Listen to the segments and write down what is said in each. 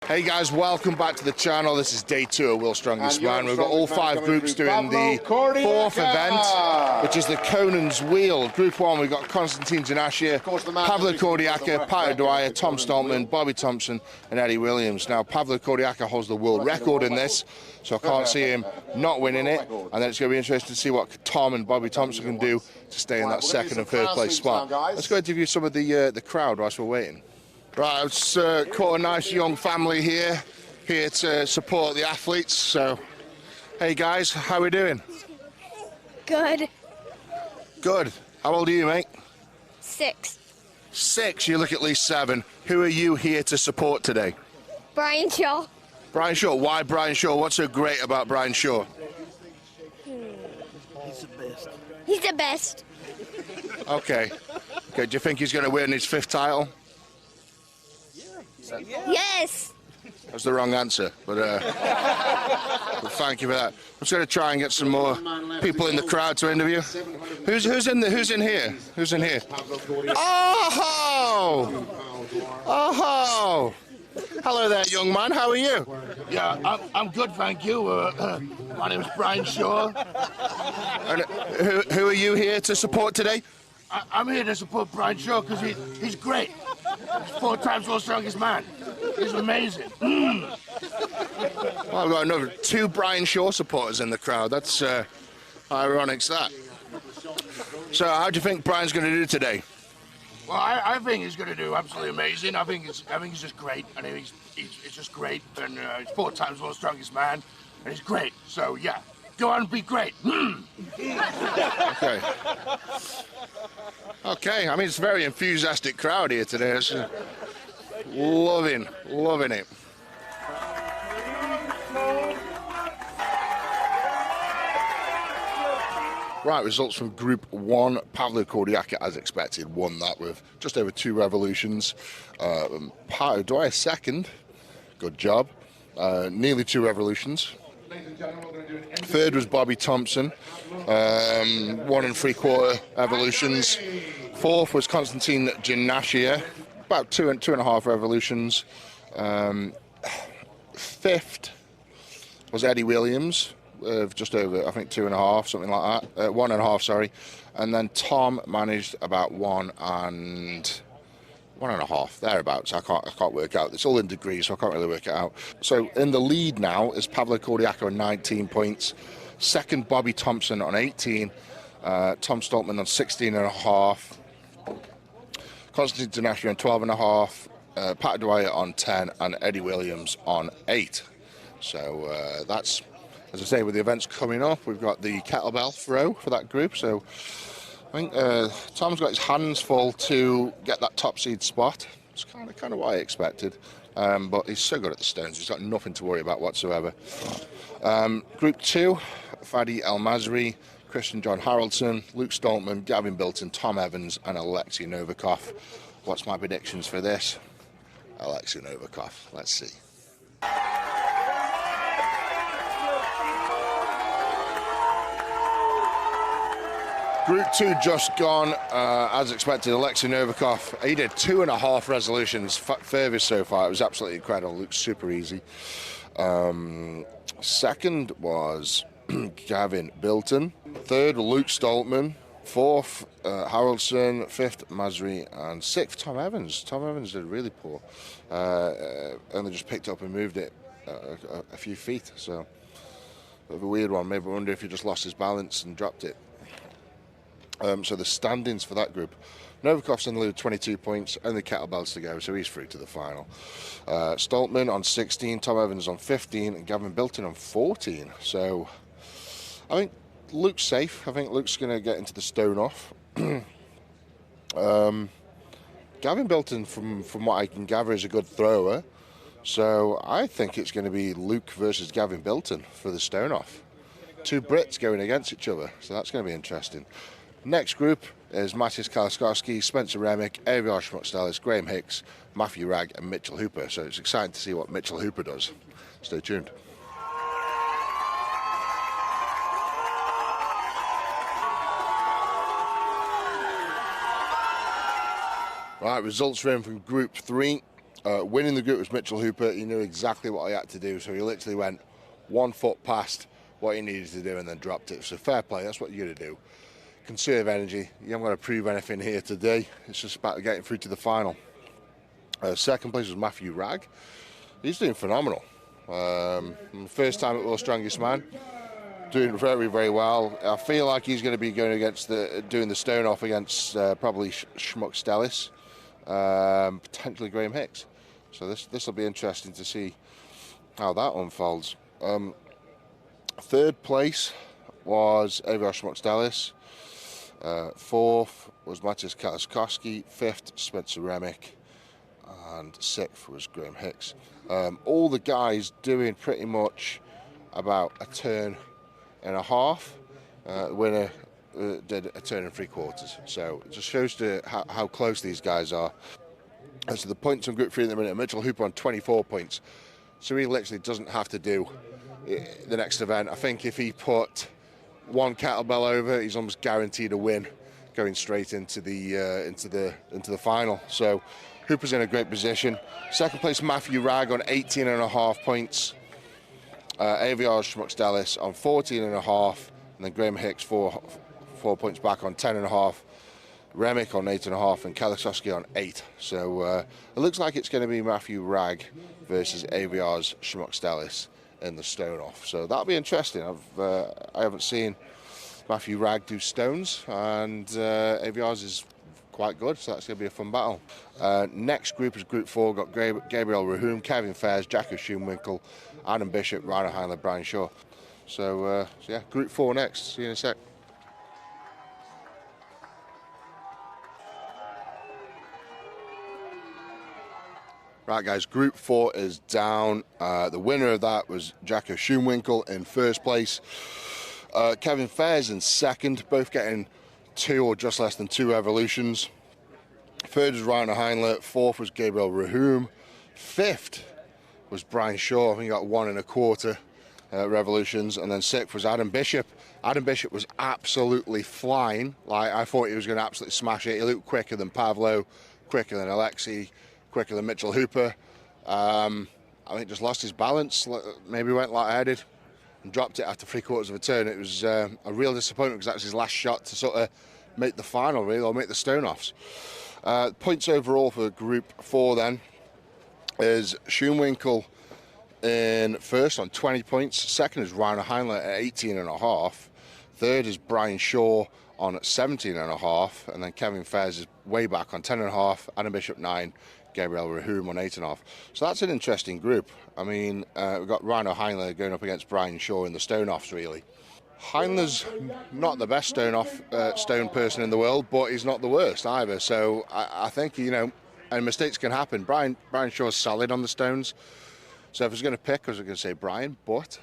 Hey guys, welcome back to the channel. This is day 2 of World's Strongest Man. We've got all 5 groups doing the 4th event, which is the Conan's Wheel. Group 1, we've got Konstantin Janashia, Pavlo Kordiaka, Pato Dwyer, Tom Stoltman, Bobby Thompson, and Eddie Williams. Now, Pavlo Kordiaka holds the world record in this, so I can't see him not winning it. And then it's going to be interesting to see what Tom and Bobby Thompson can do to stay in that 2nd and 3rd place spot. Let's go interview some of the crowd whilst we're waiting. Right, I've caught a nice young family here to support the athletes. So, hey guys, how are we doing? Good. Good. How old are you, mate? 6. 6. You look at least 7. Who are you here to support today? Brian Shaw. Brian Shaw. Why Brian Shaw? What's so great about Brian Shaw? He's the best. He's the best. Okay. Okay. Do you think he's going to win his 5th title? Yes. That's the wrong answer, but thank you for that. I'm just going to try and get some more people in the crowd to interview. Who's in here? Who's in here? Oh! Oh! Hello there, young man. How are you? Yeah, I'm good, thank you. My name is Brian Shaw. And who are you here to support today? I'm here to support Brian Shaw because he's great. He's 4 times World's Strongest Man. He's amazing. Well, I've got another 2 Brian Shaw supporters in the crowd. That's ironic's that. So, how do you think Brian's going to do today? Well, I think he's going to do absolutely amazing. I think he's just great. I think he's just great. And he's 4 times World's Strongest Man, and he's great. So yeah, go on and be great. Okay. Okay. I mean, it's a very enthusiastic crowd here today. It's, loving it. Right, results from Group 1. Pavlo Kordiaka, as expected, won that with just over 2 revolutions. Pato Dwyer 2nd. Good job. Nearly 2 revolutions. 3rd was Bobby Thompson. 1 3/4 evolutions. 4th was Konstantin Janashia. About 2.5 revolutions. 5th was Eddie Williams. Just over, I think, 2.5, something like that. 1.5, sorry. And then Tom managed about 1.5, thereabouts. I can't work out. It's all in degrees, so I can't really work it out. So in the lead now is Pavlo Kordiaka on 19 points. 2nd, Bobby Thompson on 18. Tom Stoltman on 16.5. Konstantin Janashia on 12.5. Pato Dwyer on 10. And Eddie Williams on 8. So that's... As I say, with the events coming up, we've got the kettlebell throw for that group. So I think Tom's got his hands full to get that top seed spot. It's kind of what I expected. But he's so good at the stones, he's got nothing to worry about whatsoever. Group 2, Fadi El Masri, Christian John Haraldson, Luke Stoltman, Gavin Bilton, Tom Evans, and Alexei Novikov. What's my predictions for this? Alexei Novikov. Let's see. Group 2 just gone, as expected. Alexei Novikov, he did 2.5 resolutions, furthest so far. It was absolutely incredible. Looked super easy. 2nd was Gavin Bilton. 3rd, Luke Stoltman. 4th, Haraldson. 5th, Masri. And 6th, Tom Evans. Tom Evans did really poor. Only just picked up and moved it a few feet. So, bit of a weird one. Maybe I wonder if he just lost his balance and dropped it. So the standings for that group. Novikov's in the lead with 22 points, only kettlebells to go, so he's through to the final. Stoltman on 16, Tom Evans on 15, and Gavin Bilton on 14. So I think Luke's safe. I think Luke's going to get into the stone off. Gavin Bilton, from what I can gather, is a good thrower. So I think it's going to be Luke versus Gavin Bilton for the stone off. 2 Brits going against each other, so that's going to be interesting. Next group is Matthias Kalaskowski, Spencer Remick, Aviar Schmuckstellis, Graham Hicks, Matthew Ragg, and Mitchell Hooper. So it's exciting to see what Mitchell Hooper does. Stay tuned. Right, results are in from Group 3. Winning the group was Mitchell Hooper. He knew exactly what he had to do, so he literally went 1 foot past what he needed to do and then dropped it. So fair play, that's what you're going to do. Conserve energy. You haven't got to prove anything here today. It's just about getting through to the final. Second place was Matthew Ragg. He's doing phenomenal. First time at World's Strongest Man. Doing very, very well. I feel like he's going to be going against doing the stone off against probably Schmuck Stellis, potentially Graham Hicks. So this will be interesting to see how that unfolds. Third place was Aviar Schmuck Stellis. Fourth was Matthias Kaliskowski. Fifth, Spencer Remick. And sixth was Graham Hicks. All the guys doing pretty much about a turn and a half. The winner did a turn and 3/4. So it just shows how close these guys are. And so the points on Group 3 at the minute, Mitchell Hooper on 24 points. So he literally doesn't have to do the next event. I think if he put one kettlebell over, he's almost guaranteed a win, going straight into the final. So Hooper's in a great position. Second place, Matthew Ragg on 18.5 points. Aviar Schmuck Stellis on 14.5, and then Graham Hicks 4 points back on 10.5. Remick on 8.5 and Kaliskowski on 8. So it looks like it's going to be Matthew Ragg versus Aviar's Schmuck Stellis in the stone off. So that'll be interesting. I haven't seen Matthew Ragg do stones, and Aviar's is quite good, so that's going to be a fun battle. Next group is Group 4. Got Gabriel Rahum, Kevin Fairs, Jacko Schoenwinkel, Adam Bishop, Rainer Heinle, Brian Shaw. So yeah, Group 4 next. See you in a sec. Right, guys, Group 4 is down. The winner of that was Jacko Schoenwinkel in first place. Kevin Fairs in second, both getting 2 or just less than 2 revolutions. Third was Rainer Heinle. Fourth was Gabriel Rahum. Fifth was Brian Shaw. I think he got 1 1/4 revolutions. And then sixth was Adam Bishop. Adam Bishop was absolutely flying. Like, I thought he was going to absolutely smash it. He looked quicker than Pavlo, quicker than Alexei, quicker than Mitchell Hooper. I think just lost his balance. Maybe went light-headed and dropped it after 3/4 of a turn. It was a real disappointment because that's his last shot to sort of make the final, really, or make the stone-offs. Points overall for Group 4 then is Schoenwinkel in first on 20 points. Second is Rainer Heinle at 18.5. Third is Brian Shaw on 17.5. And then Kevin Fairs is way back on 10.5. Adam Bishop 9. Gabriel Rahum on 8.5. So that's an interesting group. I mean, we've got Rainer Heinle going up against Brian Shaw in the stone-offs, really. Heinle's not the best stone person in the world, but he's not the worst either. So I think, and mistakes can happen. Brian Shaw's solid on the stones. So if I was going to pick, I was going to say Brian, but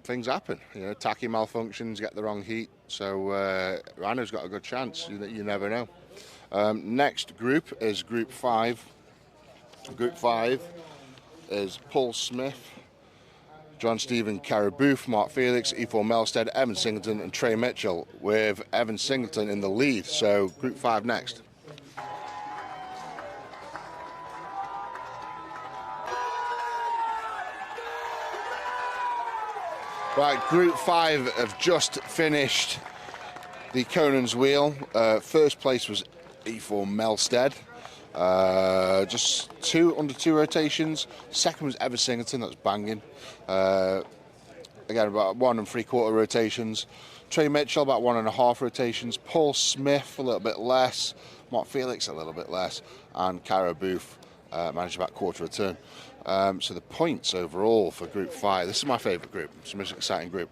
things happen. Tacky malfunctions, get the wrong heat. So Rainer's got a good chance. You never know. Next group is Group 5. Group 5 is Paul Smith, John Stephen Caraboof, Mark Felix, E4 Melstead, Evan Singleton and Trey Mitchell, with Evan Singleton in the lead. So Group 5 next. Right, Group 5 have just finished the Conan's Wheel. First place was E4 Melstead. Just under 2 rotations. Second was Evan Singleton, that's banging. Again, about 1 3/4 rotations. Trey Mitchell, about 1 1/2 rotations. Paul Smith, a little bit less. Mark Felix, a little bit less. And Cara Booth managed about 1/4 of a turn. So the points overall for Group 5, this is my favourite group. It's the most exciting group.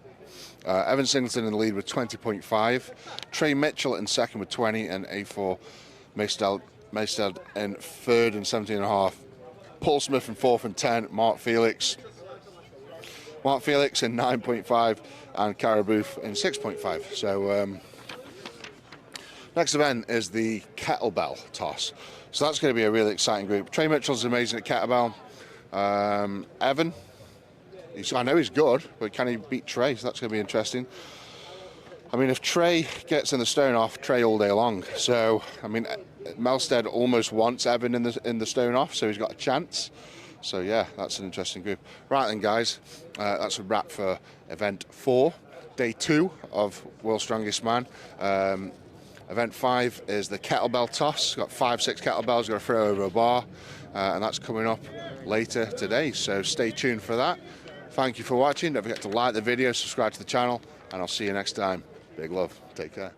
Evan Singleton in the lead with 20.5. Trey Mitchell in second with 20. And A4 Melstead in third and 17.5. Paul Smith in fourth and 10. Mark Felix in 9.5 and Cara Booth in 6.5. So next event is the kettlebell toss. So that's going to be a really exciting group. Trey Mitchell's amazing at kettlebell. Evan, I know he's good, but can he beat Trey? So that's going to be interesting. I mean, if Trey gets in the stone off, Trey all day long. So, I mean, Melstead almost wants Evan in the stone off, so he's got a chance. So, yeah, that's an interesting group. Right then, guys, that's a wrap for Event 4, Day 2 of World's Strongest Man. Event 5 is the kettlebell toss. Got 5-6 kettlebells, got to throw over a bar, and that's coming up later today. So stay tuned for that. Thank you for watching. Don't forget to like the video, subscribe to the channel, and I'll see you next time. Big love. Take care.